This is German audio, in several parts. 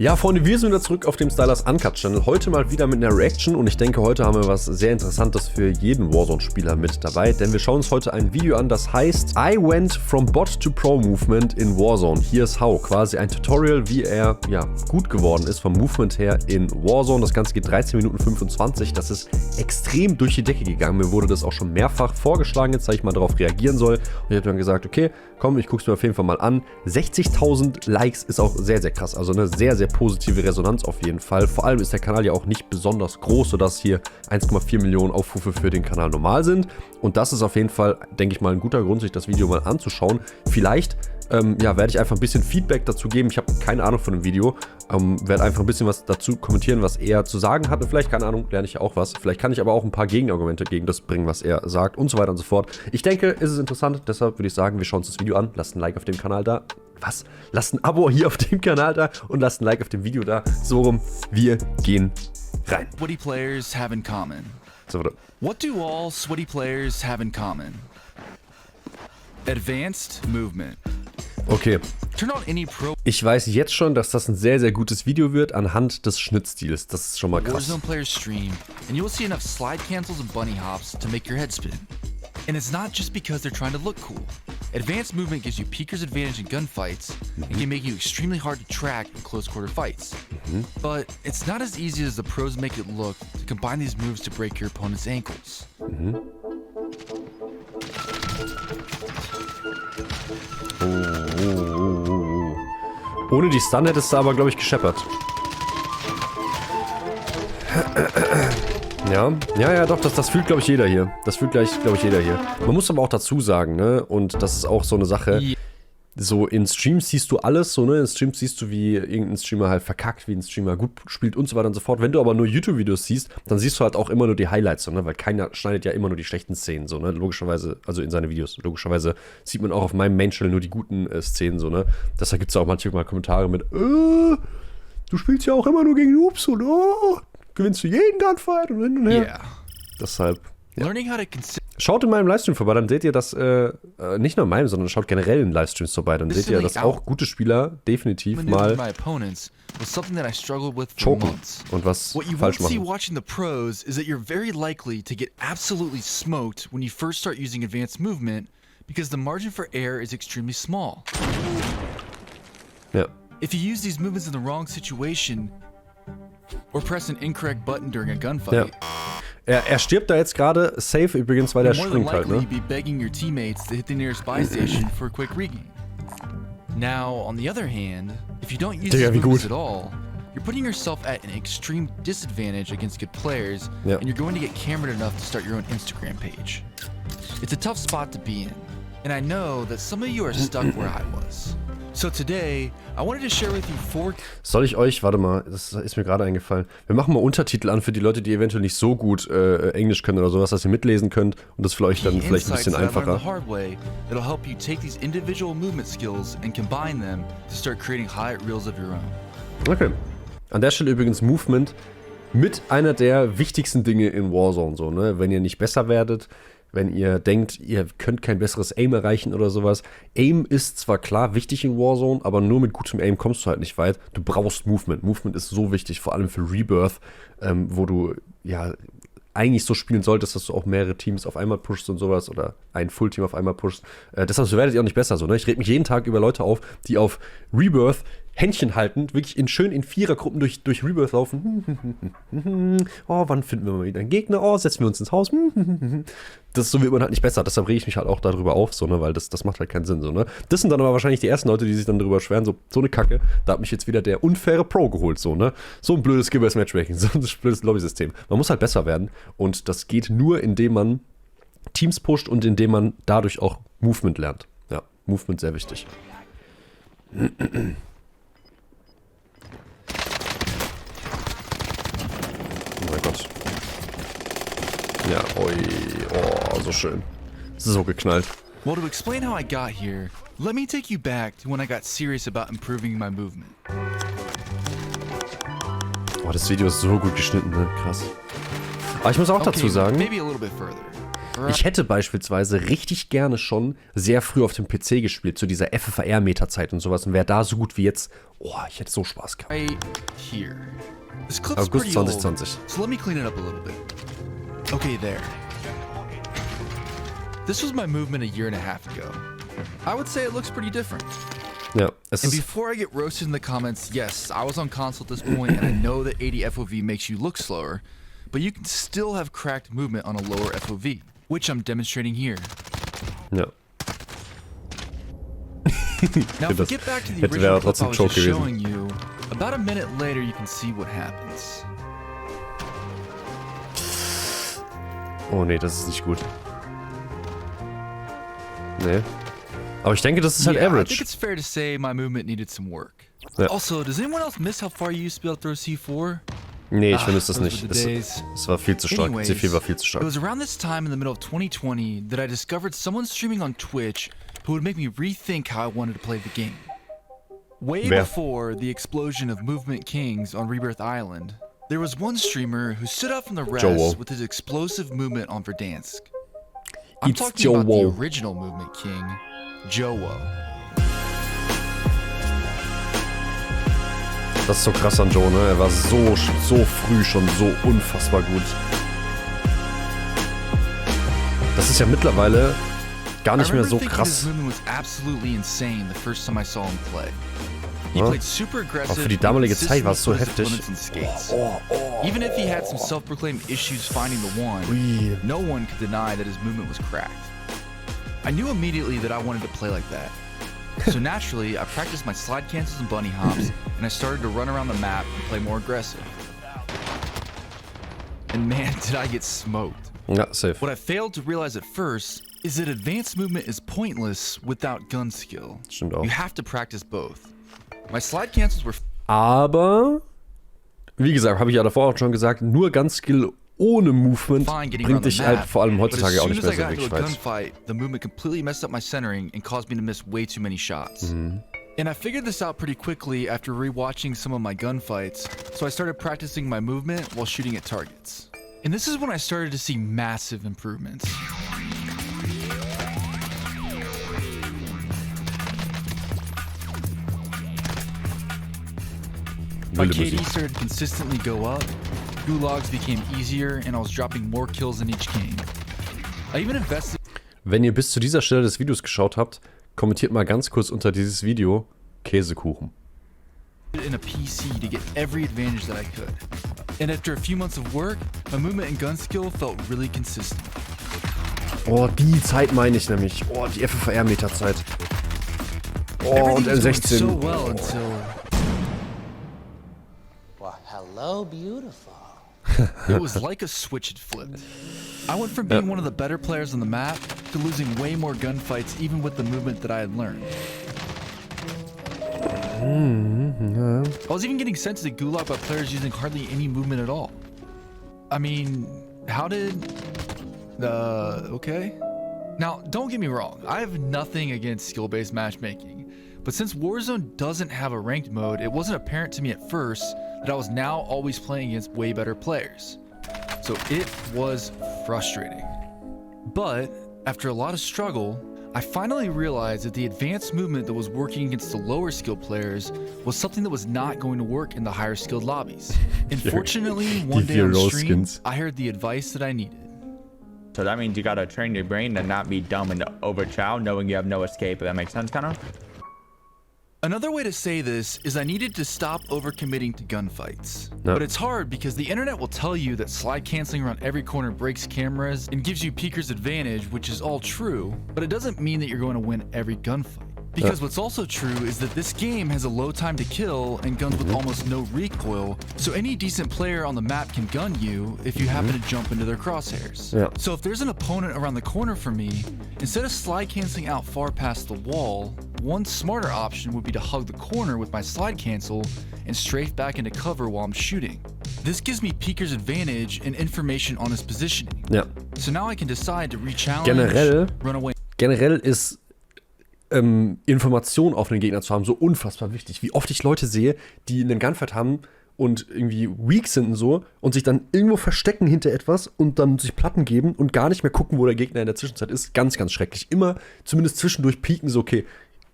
Ja, Freunde, wir sind wieder zurück auf dem STYLERZ UNCUT Channel. Heute mal wieder mit einer Reaction und ich denke, heute haben wir was sehr Interessantes für jeden Warzone-Spieler mit dabei, denn wir schauen uns heute ein Video an, das heißt I went from Bot to Pro Movement in Warzone. Here's how. Quasi ein Tutorial, wie er gut geworden ist vom Movement her in Warzone. Das Ganze geht 13 Minuten 25. Das ist extrem durch die Decke gegangen. Mir wurde das auch schon mehrfach vorgeschlagen, jetzt, dass ich mal darauf reagieren soll. Und ich habe dann gesagt, okay, komm, ich gucke es mir auf jeden Fall mal an. 60.000 Likes ist auch sehr, sehr krass. Also eine sehr, sehr positive Resonanz auf jeden Fall. Vor allem ist der Kanal ja auch nicht besonders groß, sodass hier 1,4 Millionen Aufrufe für den Kanal normal sind. Und das ist auf jeden Fall, denke ich mal, ein guter Grund, sich das Video mal anzuschauen. Vielleicht werde ich einfach ein bisschen Feedback dazu geben. Ich habe keine Ahnung von dem Video. Werde einfach ein bisschen was dazu kommentieren, was er zu sagen hatte. Vielleicht, keine Ahnung, lerne ich ja auch was. Vielleicht kann ich aber auch ein paar Gegenargumente gegen das bringen, was er sagt und so weiter und so fort. Ich denke, es ist interessant. Deshalb würde ich sagen, wir schauen uns das Video an. Lasst ein Like auf dem Kanal da. Was? Lasst ein Abo hier auf dem Kanal da und lasst ein Like auf dem Video da. So rum, wir gehen rein. What do players have in common? So, What do all sweaty players have in common? Advanced movement. okay. Turn on any pro Ich weiß jetzt schon, dass das ein sehr, sehr gutes Video wird anhand des Schnittstils. Das ist schon mal krass. Warzone players stream, and you will see enough slide cancels and bunny hops to make your head spin. And it's not just because they're trying to look cool. Advanced movement gives you peeker's advantage in gunfights and can make you extremely hard to track in close quarter fights. But it's not as easy as the pros make it look to combine these moves to break your opponent's ankles. Ohne die Stun hättest du aber, glaube ich, gescheppert. Ja, doch, das fühlt, glaube ich, jeder hier. Das fühlt gleich, glaube ich, jeder hier. Man muss aber auch dazu sagen, ne, und das ist auch so eine Sache, so in Streams siehst du alles, so, ne, in Streams siehst du, wie irgendein Streamer halt verkackt, wie ein Streamer gut spielt und so weiter und so fort. Wenn du aber nur YouTube-Videos siehst, dann siehst du halt auch immer nur die Highlights, so, ne, weil keiner schneidet ja immer nur die schlechten Szenen, so, ne, logischerweise, also in seine Videos. Logischerweise sieht man auch auf meinem Main-Channel nur die guten Szenen, so, ne. Deshalb gibt es auch manchmal Kommentare mit, du spielst ja auch immer nur gegen Noobs, und gewinnst du jeden Gunfight und hin und her. Yeah. Deshalb, ja. Learning how to Schaut in meinem Livestream vorbei, dann seht ihr das, nicht nur in meinem, sondern schaut generell in Livestreams vorbei, dann seht ihr, dass auch gute Spieler definitiv mal choken und was falsch machen. Watching the pros is that you're very likely to get absolutely smoked when you first start using advanced movement because the margin for error is extremely small. Ja. If you use these movements in the wrong situation or press an incorrect button during a gunfight, Er stirbt da jetzt gerade safe übrigens, weil er springt halt, ne? you'd be begging your teammates to hit the nearest buy station for a quick regain. Now, on the other hand, if you don't use these moves at all, you're putting yourself at an extreme disadvantage against good players, and you're going to get cameraed enough to start your own Instagram page. It's a tough spot to be in, and I know that some of you are stuck where I was. So today, I wanted to share with you 4... Soll ich euch, warte mal, das ist mir gerade eingefallen. Wir machen mal Untertitel an für die Leute, die eventuell nicht so gut Englisch können oder sowas, dass ihr mitlesen könnt und das für euch dann vielleicht ein bisschen einfacher. It'll help you take these individual movement skills and combine them to start creating highlight reels of your own. Okay. An der Stelle übrigens Movement mit einer der wichtigsten Dinge in Warzone, so, ne? Wenn ihr nicht besser werdet, wenn ihr denkt, ihr könnt kein besseres Aim erreichen oder sowas. Aim ist zwar klar wichtig in Warzone, aber nur mit gutem Aim kommst du halt nicht weit. Du brauchst Movement. Movement ist so wichtig, vor allem für Rebirth, wo du ja eigentlich so spielen solltest, dass du auch mehrere Teams auf einmal pushst und sowas oder ein Full-Team auf einmal pushst. Deshalb werdet ihr auch nicht besser so, ne? Ich reg mich jeden Tag über Leute auf, die auf Rebirth Händchen halten, wirklich schön in Vierergruppen durch Rebirth laufen. Oh, wann finden wir mal wieder einen Gegner? Oh, setzen wir uns ins Haus. Das so wird man halt nicht besser. Deshalb rege ich mich halt auch darüber auf, so, ne, weil das macht halt keinen Sinn, so, ne. Das sind dann aber wahrscheinlich die ersten Leute, die sich dann darüber beschweren, so eine Kacke. Da hat mich jetzt wieder der unfaire Pro geholt, so, ne. So ein blödes Skillbase Matchmaking, so ein blödes Lobby-System. Man muss halt besser werden und das geht nur, indem man Teams pusht und indem man dadurch auch Movement lernt. Ja, Movement sehr wichtig. Oh mein Gott. Ja, oh, so schön. So geknallt. Well, to explain how I got here, let me take you back to when I got serious about improving my movement. Oh, das Video ist so gut geschnitten, ne? Krass. Aber ich muss auch dazu sagen, maybe a little bit further. Ich hätte beispielsweise richtig gerne schon sehr früh auf dem PC gespielt, zu dieser FFR-Meta-Zeit und sowas. Und wäre da so gut wie jetzt, oh, ich hätte so Spaß gehabt. Right here. This clip's August pretty old, 2020. so let me clean it up a little bit. Okay, there. This was my movement a year and a half ago. I would say it looks pretty different. Ja, es And ist... before I get roasted in the comments, yes, I was on console at this point, and I know that 80 FOV makes you look slower, but you can still have cracked movement on a lower FOV, which I'm demonstrating here. Ja. Now, if we get back to the Hätte wäre original clip I trotzdem was Joke just gewesen. showing you, about a minute later, you can see what happens. Oh nee, das ist nicht gut. Nee. Aber ich denke, das ist halt Yeah, I think average. it's fair to say my movement needed some work. Ja. Also, does anyone else miss how far you used to be able to throw C4? Nee, ich vermisse das those nicht. were the days. Es war viel zu stark. Anyways, C4 war viel zu It stark. was around this time in the middle of 2020 that I discovered someone streaming on Twitch who would make me rethink how I wanted to play the game. Way Wer? before the explosion of Movement Kings on Rebirth Island, there was one streamer who stood out from the rest Joe. with his explosive movement on Verdansk. I'm It's talking about Joe. the original Movement King, Joe. Das ist so krass an Joe, ne? Er war so früh schon so unfassbar gut. Das ist ja mittlerweile gar nicht mehr so His krass. movement was absolutely insane the first time I saw him play. He Ja. played super aggressive. Auch für die damalige Zeit war es so consistently put heftig. his opponents in skates. Even if he had some self-proclaimed issues finding the one, Ui. no one could deny that his movement was cracked. I knew immediately that I wanted to play like that. So naturally, I practiced my slide cancels and bunny hops, and I started to run around the map and play more aggressive. And man, did I get smoked. Ja, safe. What I failed to realize at first is that advanced movement is pointless without gun skill. Stimmt auch. You have to practice both. My slide cancels were Aber, wie gesagt, habe ich ja davor auch schon gesagt, nur Gun-Skill ohne Movement fine getting bringt around the dich halt map, vor allem but as heutzutage auch soon nicht as mehr I so got into wirklich a weit. gunfight, the movement completely messed up my centering and caused me to miss way too many shots. And I figured this out pretty quickly after rewatching some of my gunfights, so I started practicing my movement while shooting at targets. And this is when I started to see massive improvements. My Wilde KD Musik. started to consistently go up, gulags became easier, and I was dropping more kills in each game. I even invested Wenn ihr bis zu dieser Stelle des Videos geschaut habt, kommentiert mal ganz kurz unter dieses Video Käsekuchen. in a PC to get every advantage that I could. And after a few months of work, my movement and gun skill felt really consistent. Oh, die Zeit meine ich nämlich. Oh, die FFR-Meta-Zeit. Oh, und Everything was going M16. so well until Well, hello, beautiful. it was like a switch had flipped. I went from being one of the better players on the map to losing way more gunfights even with the movement that I had learned. I was even getting sent to the gulag by players using hardly any movement at all. I mean, how did... okay. Now, don't get me wrong, I have nothing against skill-based matchmaking, but since Warzone doesn't have a ranked mode, it wasn't apparent to me at first that I was now always playing against way better players. So it was frustrating. But after a lot of struggle, I finally realized that the advanced movement that was working against the lower skilled players was something that was not going to work in the higher skilled lobbies. And fortunately, one day on stream, I heard the advice that I needed. So that means you gotta train your brain to not be dumb and overchild, knowing you have no escape. If that makes sense, kind of? Another way to say this is I needed to stop overcommitting to gunfights. No. But it's hard because the internet will tell you that slide canceling around every corner breaks cameras and gives you peeker's advantage, which is all true, but it doesn't mean that you're going to win every gunfight. Because what's also true is that this game has a low time to kill and guns with almost no recoil, so any decent player on the map can gun you if you happen to jump into their crosshairs. Yeah. So if there's an opponent around the corner from me, instead of slide canceling out far past the wall, one smarter option would be to hug the corner with my slide cancel and strafe back into cover while I'm shooting. This gives me peeker's advantage and information on his positioning. Ja. So now I can decide to re-challenge, run away. Generell ist Information auf den Gegner zu haben so unfassbar wichtig. Wie oft ich Leute sehe, die einen Gunfight haben und irgendwie weak sind und so und sich dann irgendwo verstecken hinter etwas und dann sich Platten geben und gar nicht mehr gucken, wo der Gegner in der Zwischenzeit ist. Ganz, ganz schrecklich. Immer zumindest zwischendurch pieken, so okay,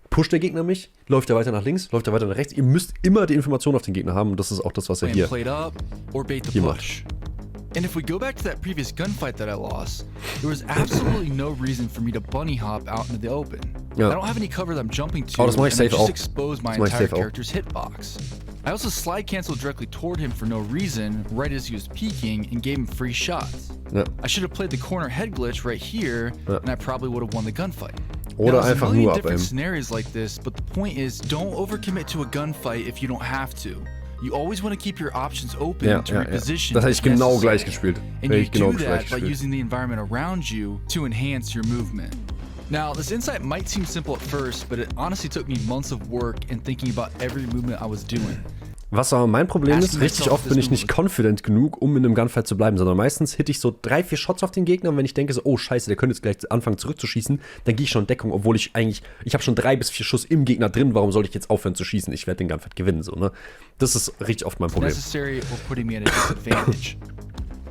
pusht der Gegner mich? Läuft er weiter nach links? Läuft er weiter nach rechts? Ihr müsst immer die Information auf den Gegner haben und das ist auch das, was er hier macht. And if we go back to that previous gunfight that I lost, there was absolutely no reason for me to bunny hop out into the open. Ja. I don't have any cover that I'm jumping to, das mache ich and I safe just auch. exposed my entire character's hitbox. I also slide canceled directly toward him for no reason, right as he was peeking, and gave him free shots. Ja. I should have played the corner head glitch right here, and I probably would have won the gunfight. Oder einfach nur abaimen. Different scenarios like this, but the point is, don't overcommit to a gunfight if you don't have to. You always want to keep your options open to reposition. Das hätte ich genau gleich gespielt. And you do that by using the environment around you to enhance your movement. Now, this insight might seem simple at first, but it honestly took me months of work and thinking about every movement I was doing. Was aber mein Problem ist, richtig oft bin ich nicht confident genug, um in einem Gunfight zu bleiben, sondern meistens hitte ich so 3-4 Shots auf den Gegner und wenn ich denke so, oh scheiße, der könnte jetzt gleich anfangen zurückzuschießen, dann gehe ich schon in Deckung, obwohl ich habe schon 3 bis 4 Schuss im Gegner drin, warum soll ich jetzt aufhören zu schießen? Ich werde den Gunfight gewinnen, so, ne? Das ist richtig oft mein Problem.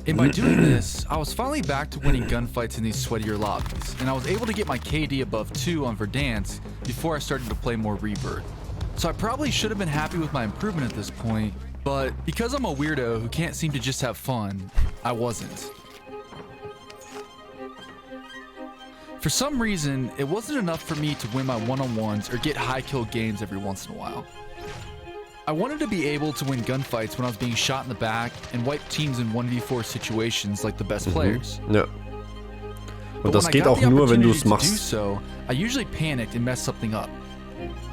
And by doing this, I was finally back to winning gunfights in these sweatier lobbies, and I was able to get my KD above 2 on Verdansk before I started to play more Rebirth. So I probably should have been happy with my improvement at this point, but because I'm a weirdo who can't seem to just have fun, I wasn't. For some reason, it wasn't enough for me to win my one-on-ones or get high kill games every once in a while. I wanted to be able to win gunfights when I was being shot in the back and wipe teams in 1v4 situations like the best players. Ja. Und das geht auch nur, wenn du es machst. So, I usually panicked and messed something up.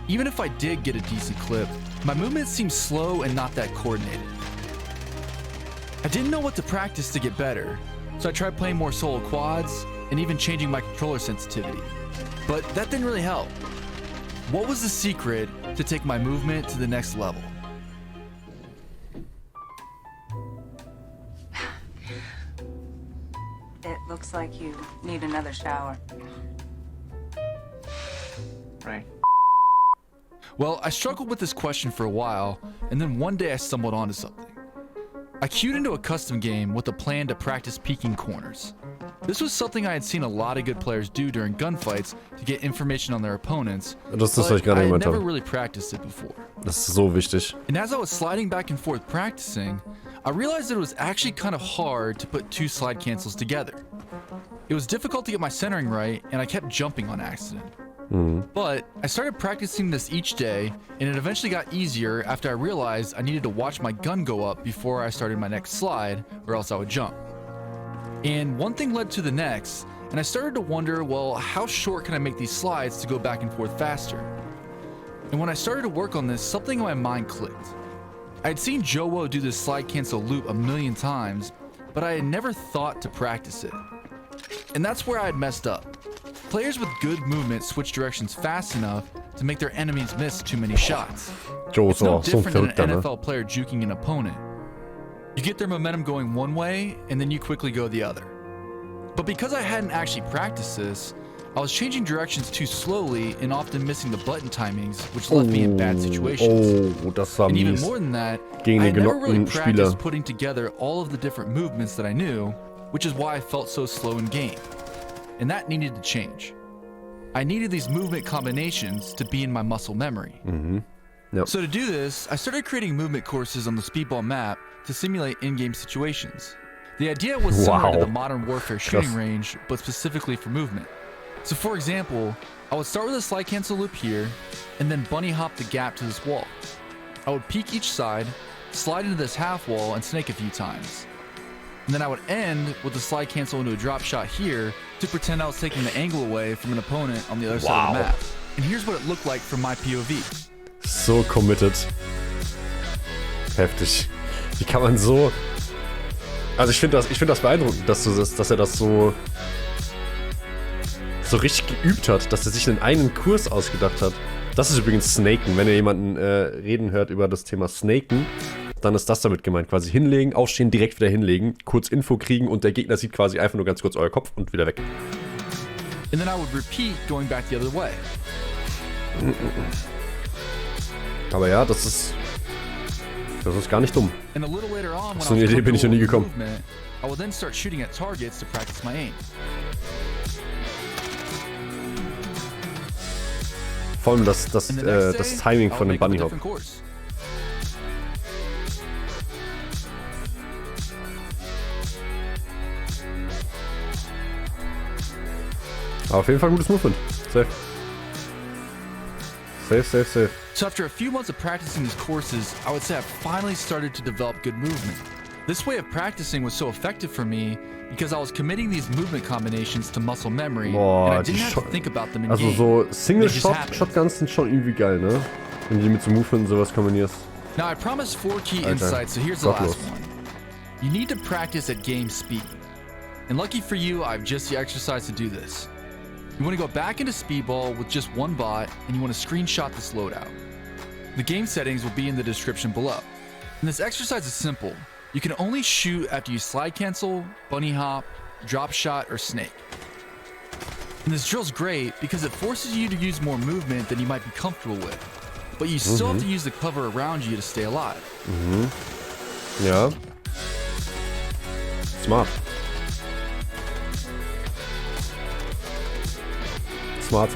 Even if I did get a decent clip, my movements seemed slow and not that coordinated. I didn't know what to practice to get better, so I tried playing more solo quads and even changing my controller sensitivity. But that didn't really help. What was the secret to take my movement to the next level? It looks like you need another shower. Right. Well, I struggled with this question for a while, and then one day I stumbled onto something. I queued into a custom game with a plan to practice peeking corners. This was something I had seen a lot of good players do during gunfights to get information on their opponents, Das ist, was ich but gerade I had gemeint never habe. really practiced it before. Das ist so wichtig. And as I was sliding back and forth practicing, I realized that it was actually kind of hard to put 2 slide cancels together. It was difficult to get my centering right, and I kept jumping on accident. But I started practicing this each day, and it eventually got easier after I realized I needed to watch my gun go up before I started my next slide, or else I would jump. And one thing led to the next, and I started to wonder, well, how short can I make these slides to go back and forth faster? And when I started to work on this, something in my mind clicked. I had seen Jowo do this slide cancel loop a million times, but I had never thought to practice it. And that's where I had messed up. Players with good movement switch directions fast enough to make their enemies miss too many shots. It's no different than an NFL player juking an opponent. You get their momentum going one way, and then you quickly go the other. But because I hadn't actually practiced this, I was changing directions too slowly and often missing the button timings, which left me in bad situations. Das war And even mies. more than that, Gegen I den had never really genockten Spieler. practiced putting together all of the different movements that I knew, which is why I felt so slow in game. And that needed to change. I needed these movement combinations to be in my muscle memory. Yep. So to do this, I started creating movement courses on the Speedball map to simulate in-game situations. The idea was similar to the Modern Warfare shooting range, but specifically for movement. So for example, I would start with a slide cancel loop here, and then bunny hop the gap to this wall. I would peek each side, slide into this half wall, and snake a few times. And then I would end with a slide cancel into a drop shot here to pretend I was taking the angle away from an opponent on the other side of the map. And here's what it looked like from my POV. So committed. Heftig. Wie kann man so... Also ich finde das beeindruckend, dass er das so richtig geübt hat, dass er sich einen eigenen Kurs ausgedacht hat. Das ist übrigens Snaken. Wenn ihr jemanden reden hört über das Thema Snaken, dann ist das damit gemeint. Quasi hinlegen, aufstehen, direkt wieder hinlegen, kurz Info kriegen und der Gegner sieht quasi einfach nur ganz kurz euer Kopf und wieder weg. And then I would repeat going back the other way. Aber ja, das ist Das ist gar nicht dumm. And a little later on, when So eine Idee bin ich noch nie gekommen. I will then start shooting at targets to practice my aim. Vor allem das Timing von dem Bunny Hop. Aber auf jeden Fall gutes Movement. Safe. Safe. So after a few months of practicing these courses, I would say I've finally started to develop good movement. This way of practicing was so effective for me because I was committing these movement combinations to muscle memory and I didn't have to think about them in game. Also so Single-Shotguns sind schon irgendwie geil, ne? Wenn du die mit so Movement und sowas kombinierst. Now I promised 4 key insights, so here's the last one. You need to practice at game speed. And lucky for you, I have just the exercise to do this. You want to go back into Speedball with just one bot, and you want to screenshot this loadout. The game settings will be in the description below. And this exercise is simple. You can only shoot after you slide cancel, bunny hop, drop shot, or snake. And this drill's great because it forces you to use more movement than you might be comfortable with. But you still have to use the cover around you to stay alive. Ja. Smart. Smart.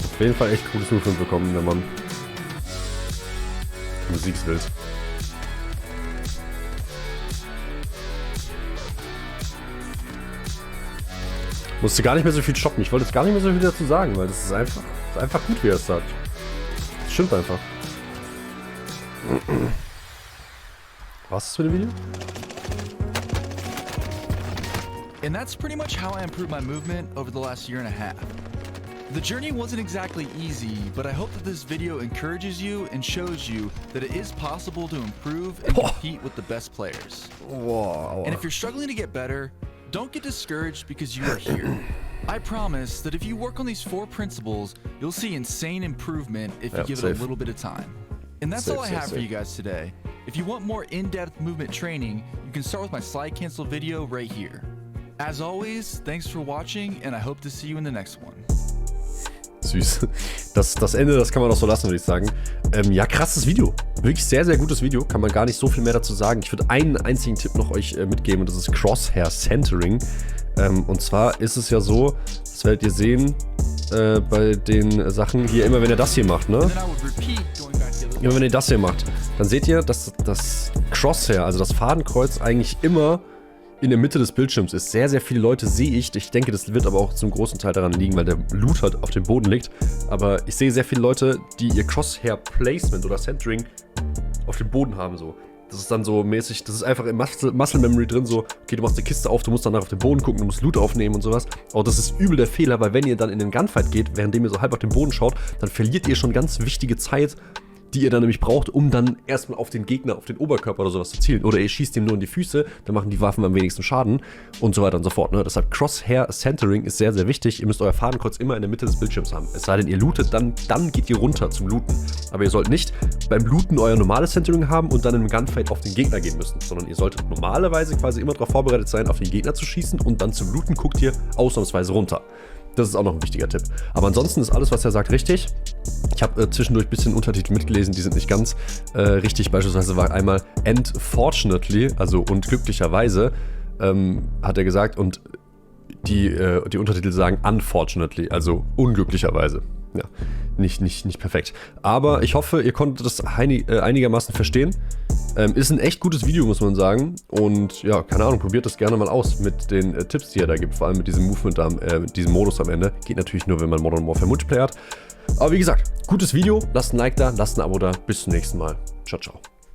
Auf jeden Fall echt cooles Movement bekommen, der Mann. Die Musik ist wild. Musste gar nicht mehr so viel shoppen. Ich wollte jetzt gar nicht mehr so viel dazu sagen, weil das ist einfach gut, wie er es sagt. Das stimmt einfach. Was ist für ein Video? And that's pretty much how I improved my movement over the last year and a half. The journey wasn't exactly easy, but I hope that this video encourages you and shows you that it is possible to improve and compete with the best players. Wow. And if you're struggling to get better, don't get discouraged because you are here. I promise that if you work on these 4 principles, you'll see insane improvement if you give it a little bit of time. And that's all I have for you guys today. If you want more in-depth movement training, you can start with my slide cancel video right here. As always, thanks for watching and I hope to see you in the next one. Süß. Das Ende, das kann man auch so lassen, würde ich sagen. Ja, krasses Video. Wirklich sehr, sehr gutes Video. Kann man gar nicht so viel mehr dazu sagen. Ich würde einen einzigen Tipp noch euch mitgeben und das ist Crosshair Centering. Und zwar ist es ja so, das werdet ihr sehen bei den Sachen hier, immer wenn ihr das hier macht, ne? Immer wenn ihr das hier macht, dann seht ihr, dass das Crosshair, also das Fadenkreuz, eigentlich immer in der Mitte des Bildschirms ist. Sehr, sehr viele Leute sehe ich. Ich denke, das wird aber auch zum großen Teil daran liegen, weil der Loot halt auf dem Boden liegt. Aber ich sehe sehr viele Leute, die ihr Crosshair-Placement oder Centering auf dem Boden haben, so. Das ist dann so mäßig, das ist einfach im Muscle Memory drin, so, okay, du machst die Kiste auf, du musst danach auf den Boden gucken, du musst Loot aufnehmen und sowas. Aber das ist übel der Fehler, weil wenn ihr dann in den Gunfight geht, währenddem ihr so halb auf den Boden schaut, dann verliert ihr schon ganz wichtige Zeit, die ihr dann nämlich braucht, um dann erstmal auf den Gegner, auf den Oberkörper oder sowas zu zielen. Oder ihr schießt ihm nur in die Füße, dann machen die Waffen am wenigsten Schaden und so weiter und so fort. Ne? Deshalb Crosshair Centering ist sehr, sehr wichtig. Ihr müsst euer Fadenkreuz immer in der Mitte des Bildschirms haben. Es sei denn, ihr lootet, dann geht ihr runter zum Looten. Aber ihr sollt nicht beim Looten euer normales Centering haben und dann im Gunfight auf den Gegner gehen müssen, sondern ihr solltet normalerweise quasi immer darauf vorbereitet sein, auf den Gegner zu schießen und dann zum Looten guckt ihr ausnahmsweise runter. Das ist auch noch ein wichtiger Tipp. Aber ansonsten ist alles, was er sagt, richtig. Ich habe zwischendurch ein bisschen Untertitel mitgelesen, die sind nicht ganz richtig. Beispielsweise war einmal unfortunately, also und glücklicherweise, hat er gesagt. Und die Untertitel sagen unfortunately, also unglücklicherweise. Ja, nicht perfekt. Aber ich hoffe, ihr konntet das einigermaßen verstehen. Ist ein echt gutes Video, muss man sagen. Und ja, keine Ahnung, probiert das gerne mal aus mit den Tipps, die er da gibt. Vor allem mit diesem Movement, mit diesem Modus am Ende. Geht natürlich nur, wenn man Modern Warfare Multiplayer hat. Aber wie gesagt, gutes Video. Lasst ein Like da, lasst ein Abo da. Bis zum nächsten Mal. Ciao, ciao.